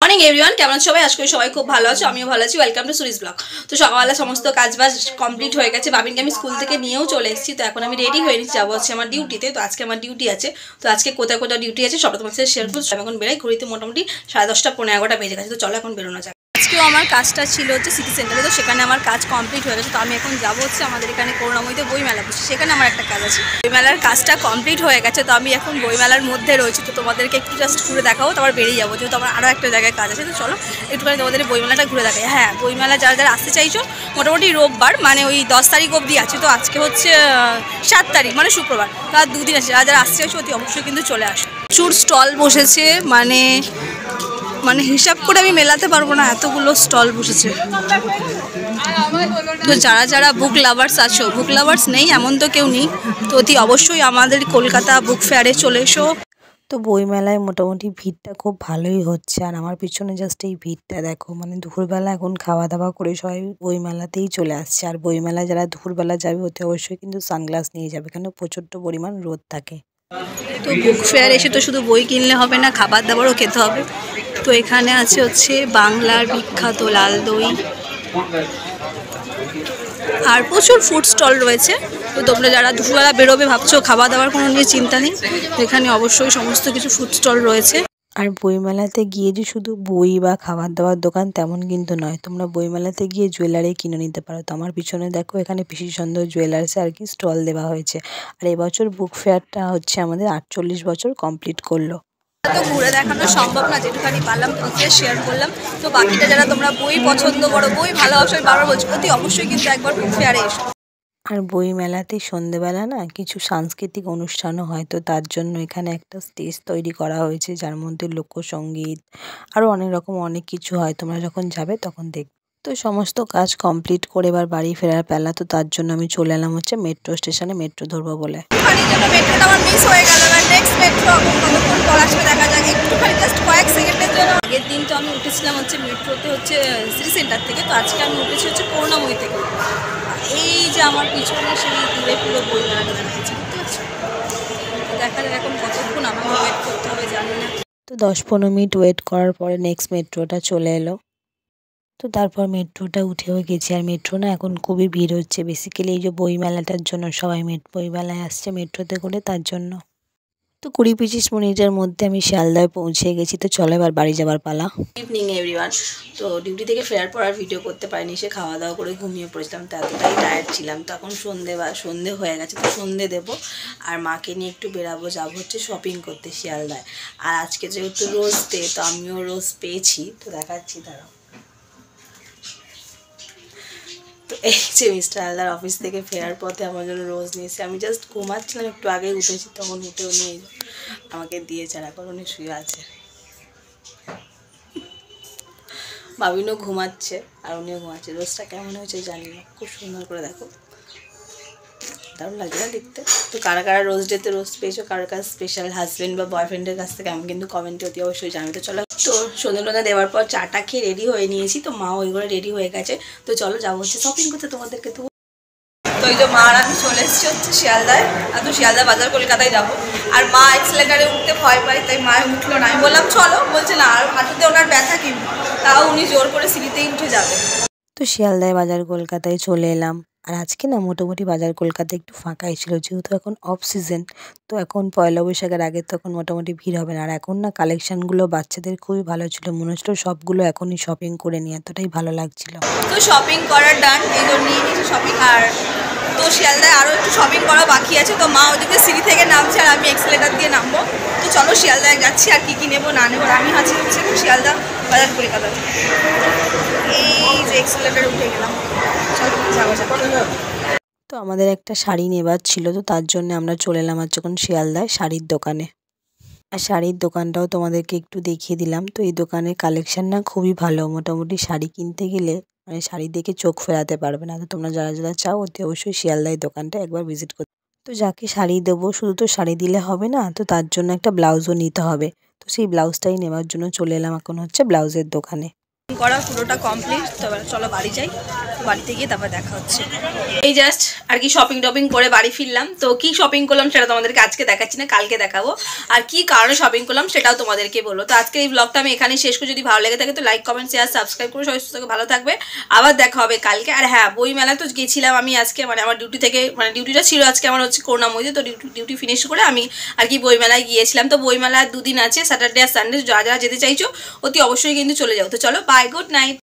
Morning everyone, কেমন আছো সবাই? আজকে সবাই খুব ভালো আছো, আমিও ভালো আছি। ওয়েলকাম টু সুরিস ব্লগ। তো সকালবেলা সমস্ত কাজবাজ কমপ্লিট হয়ে গেছে। বাবিনকে আমি স্কুল থেকে নিয়েও চলে এসেছি। তো এখন আমি রেডি হয়ে নিচ্ছি, যাবো হচ্ছে আমার ডিউটিতে। তো আজকে আমার ডিউটি আছে। তো আজকে কোথায় কোথায় ডিউটি আছে সবটা তোমার সাথে শেয়ার করবো। আমি এখন বেরোই, ঘড়িতে মোটামুটি 10:30 পৌনে 11টা বেজে গেছে। তো চলো এখন বেরোনো যাক। আজকেও আমার কাজটা ছিল হচ্ছে সিটি সেন্টারে, তো সেখানে আমার কাজ কমপ্লিট হয়ে গেছে। তো আমি এখন যাবো হচ্ছে আমাদের এখানে করুণাময়ীতে বইমেলা বসে, সেখানে আমার একটা কাজ আছে। বইমেলার কাজটা কমপ্লিট হয়ে গেছে, তো আমি এখন বইমেলার মধ্যে রয়েছি। তো তোমাদেরকে একটু জাস্ট ঘুরে দেখাবো, তারপর বেরিয়ে যাবো, যেহেতু আমার আরও একটা জায়গায় কাজ আছে। তো চলো একটুখানি তোমাদের বইমেলাটা ঘুরে দেখাই। হ্যাঁ, বইমেলা যারা যারা আসতে চাইছো, মোটামুটি রোববার মানে ওই 10 তারিখ অবধি আছে। তো আজকে হচ্ছে 7 তারিখ মানে শুক্রবার, তার দুদিন আছে। যারা যারা আসতে চাইছো অতি অবশ্যই কিন্তু চলে আসো। প্রচুর স্টল বসেছে, মানে হিসাব করে আমি মেলাতে পারবো না, এতগুলো স্টল বসেছে। তো যারা যারা বুক লাভার্স আছো, বুক লাভার্স নেই এমন তো কেউ নেই, তো অতি অবশ্যই আমাদের কলকাতা বুক ফেয়ারে চলে এসো। তো বইমেলায় মোটামুটি ভিড়টা খুব ভালোই হচ্ছে। আর আমার পিছনে জাস্ট এই ভিড়টা দেখো, মানে দুপুরবেলা এখন খাওয়া দাওয়া করে সবাই বইমেলাতেই চলে আসছে। আর বইমেলায় যারা দুপুরবেলা যাবে অতি অবশ্যই কিন্তু সানগ্লাস নিয়ে যাবে, কেন প্রচণ্ড পরিমাণ রোদ থাকে। তো বুক ফেয়ার এসে তো শুধু বই কিনলে হবে না, খাবার দাবারও খেতে হবে। তো এখানে আছে হচ্ছে বাংলার বিখ্যাত লাল দই, আর প্রচুর ফুড স্টল রয়েছে। তো তোমরা যারা দুপুরবেলা বেরোবে ভাবছো, খাওয়া দাওয়ার কোনো নিয়ে চিন্তা নেই, এখানে অবশ্যই সমস্ত কিছু ফুড স্টল রয়েছে। আর বইমেলাতে গিয়ে যে শুধু বই বা খাবার দাবার দোকান তেমন কিন্তু নয়, তোমরা বইমেলাতে গিয়ে জুয়েলারি কিনে নিতে পারো। তো আমার পিছনে দেখো, এখানে পিসি সুন্দর জুয়েলার্সে আর কি স্টল দেওয়া হয়েছে। আর এবছর বুক ফেয়ারটা হচ্ছে আমাদের 48 বছর কমপ্লিট করলো। তো ঘুরে দেখানো সম্ভব না, যেটুখানি পারলাম তোমাদের শেয়ার করলাম। তো বাকিটা যারা তোমরা বই পছন্দ করো, বই ভালোবাসো, বারবার বলছো, অতি অবশ্যই কিন্তু একবার বুক ফেয়ারে এসো। আর বইমেলাতে সন্ধেবেলা না কিছু সাংস্কৃতিক অনুষ্ঠানও হয়, তো তার জন্য এখানে একটা স্টেজ তৈরি করা হয়েছে, যার মধ্যে লোকসঙ্গীত আরও অনেক রকম অনেক কিছু হয়। তোমরা যখন যাবে তখন দেখবে। তো সমস্ত কাজ কমপ্লিট করে এবার বাড়ি ফেরার পালা। তো তার জন্য আমি চলে এলাম হচ্ছে মেট্রো স্টেশনে, মেট্রো ধরবো বলে। মেট্রোটা আমার মিস হয়ে গেল, নেক্সট মেট্রো কতক্ষণ পর আসবে দেখা যাক, একটুখানি জাস্ট কয়েক সেকেন্ডের জন্য। আগের দিন তো আমি উঠেছিলাম হচ্ছে মেট্রোতে হচ্ছে সিটি সেন্টার থেকে, তো আজকে আমি উঠেছি হচ্ছে করুণাময়ী থেকে। এই যে আমার পিছনে সেই দূরে পুরো বইমেলাটা দেখা যাচ্ছে, বুঝতে পারছো? দেখা যাক এখন কতক্ষণ আমাকে ওয়েট করতে হবে জানি না। তো 10-15 মিনিট ওয়েট করার পরে নেক্সট মেট্রোটা চলে এলো। তো তারপর মেট্রোটা উঠেও গেছি। আর মেট্রো না এখন খুবই ভিড় হচ্ছে, বেসিক্যালি এই যে বইমেলাটার জন্য সবাই বইমেলায় আসছে মেট্রোতে করে, তার জন্য। তো 20-25 মিনিটের মধ্যে আমি শিয়ালদায় পৌঁছে গেছি। তো চলো এবার বাড়ি যাবার পালা। Evening everyone. তো ডিউটি থেকে ফেরার পর আর ভিডিও করতে পারিনি, সে খাওয়া দাওয়া করে ঘুমিয়ে পড়েছিলাম। তো এতটাই টায়ার্ড ছিলাম। তো এখন সন্ধে হয়ে গেছে, তো সন্ধে দেবো আর মাকে নিয়ে একটু বেরাবো, যাবো হচ্ছে শপিং করতে শিয়ালদায়। আর আজকে যেহেতু রোজ ডে, তো আমিও রোজ পেয়েছি, তো দেখাচ্ছি দাঁড়াও। তো এই যে মিস্টার হালদার অফিস থেকে ফেরার পথে আমার জন্য রোজ নিয়েছে। আমি জাস্ট ঘুমাচ্ছিলাম, একটু আগেই উঠেছি, তখন উঠেও নিয়ে আমাকে দিয়েছে। এখন উনি শুয়ে আছে, বাবিনও ঘুমাচ্ছে আর উনিও ঘুমাচ্ছে। রোজটা কেমন হয়েছে জানি না, খুব সুন্দর করে দেখো, দারুণ লাগছে না দেখতে। তো কারা কারা রোজ ডেতে রোজ পেয়েছো, কারো কাছে স্পেশাল হাজব্যান্ড বা বয়ফ্রেন্ডের কাছ থেকে আমি কিন্তু কমেন্টে অতি অবশ্যই জানি। তো চলো, তো সন্ধ্যা দেওয়ার পর চাটা খেয়ে রেডি হয়ে নিয়েছি। তো মা ওই ঘরে রেডি হয়ে গেছে। তো চলো যাবো হচ্ছে শপিং করতে তোমাদেরকে। তো ওই যে মা আর আমি চলে এসেছি হচ্ছে শিয়ালদায়। আর তো শিয়ালদা বাজার কলকাতায় যাবো। আর মা এক্সেলেটারে উঠতে ভয় পায়, তাই মা উঠলো না। আমি বললাম চলো, বলছে না, আর হাঁটুতে ওনার ব্যথা কিন্তু, তাও উনি জোর করে সিঁড়িতেই উঠে যাবে। তো শিয়ালদায় বাজার কলকাতায় চলে এলাম। আর আজকে না মোটামুটি বাজার কলকাতা একটু ফাঁকাই ছিল, যেহেতু এখন অফ সিজন। তো এখন পয়লা বৈশাখের আগে তো এখন মোটামুটি ভিড় হবে না। আর এখন না কালেকশানগুলো বাচ্চাদের খুবই ভালো ছিল, মনে হচ্ছিল সবগুলো এখনই শপিং করে নিয়ে, এতটাই ভালো লাগছিল। তো শপিং করার ডান, এই জন্য নিয়ে নিয়েছি শপিং। আর তো শিয়ালদায় আরও একটু শপিং করা বাকি আছে। তো মা ওদিকে সিঁড়ি থেকে নামছে আর আমি এক্সেলেটার দিয়ে নামবো। তো চলো শিয়ালদায় যাচ্ছি, আর কী কী নেবো না নেবো। আমি আছি হচ্ছে শিয়ালদা বাজার কলকাতা। এই যে এক্সেলেটারে উঠে গেলাম, চলো যাবো। তো আমাদের একটা শাড়ি নেবার ছিল, তো তার জন্য আমরা চলে এলাম আর যখন শিয়ালদায় শাড়ির দোকানে। আর শাড়ির দোকানটাও তোমাদেরকে একটু দেখিয়ে দিলাম। তো এই দোকানের কালেকশান না খুবই ভালো, মোটামুটি শাড়ি কিনতে গেলে মানে শাড়ি দেখে চোখ ফেরাতে পারবে না। তো তোমরা যারা যারা চাও অতি অবশ্যই শিয়ালদায় দোকানটা একবার ভিজিট করতে। তো যাকে শাড়ি দেবো শুধু তো শাড়ি দিলে হবে না, তো তার জন্য একটা ব্লাউজও নিতে হবে। তো সেই ব্লাউজটাই নেওয়ার জন্য চলে এলাম এখন হচ্ছে ব্লাউজের দোকানে। করা পুরোটা কমপ্লিট। তো চলো বাড়ি যাই, বাড়িতে গিয়ে তারপর দেখা হচ্ছে। এই জাস্ট আর কি শপিং টপিং করে বাড়ি ফিরলাম। তো কি শপিং করলাম সেটা তোমাদেরকে আজকে দেখাচ্ছি না, কালকে দেখাবো। আর কি কারণে শপিং করলাম সেটাও তোমাদেরকে বলবো। তো আজকে এই ব্লগটা আমি এখানে শেষ করি। যদি ভালো লেগে থাকে তো লাইক কমেন্ট শেয়ার সাবস্ক্রাইব করে সবাই সুস্থ থাকে, ভালো থাকবে। আবার দেখা হবে কালকে। আর হ্যাঁ, বই মেলায় তো গেছিলাম আমি আজকে, মানে আমার ডিউটি থেকে, মানে ডিউটিটা ছিল আজকে আমার হচ্ছে করুণাময়ীতে। তো ডিউটি ফিনিশ করে আমি আর কি বই মেলায় গিয়েছিলাম। তো বই মেলা 2 দিন আছে, স্যাটারডে আর সানডে। যারা যারা যেতে চাইছো অতি অবশ্যই কিন্তু চলে যাও। তো চলো বাই, গুড নাইট।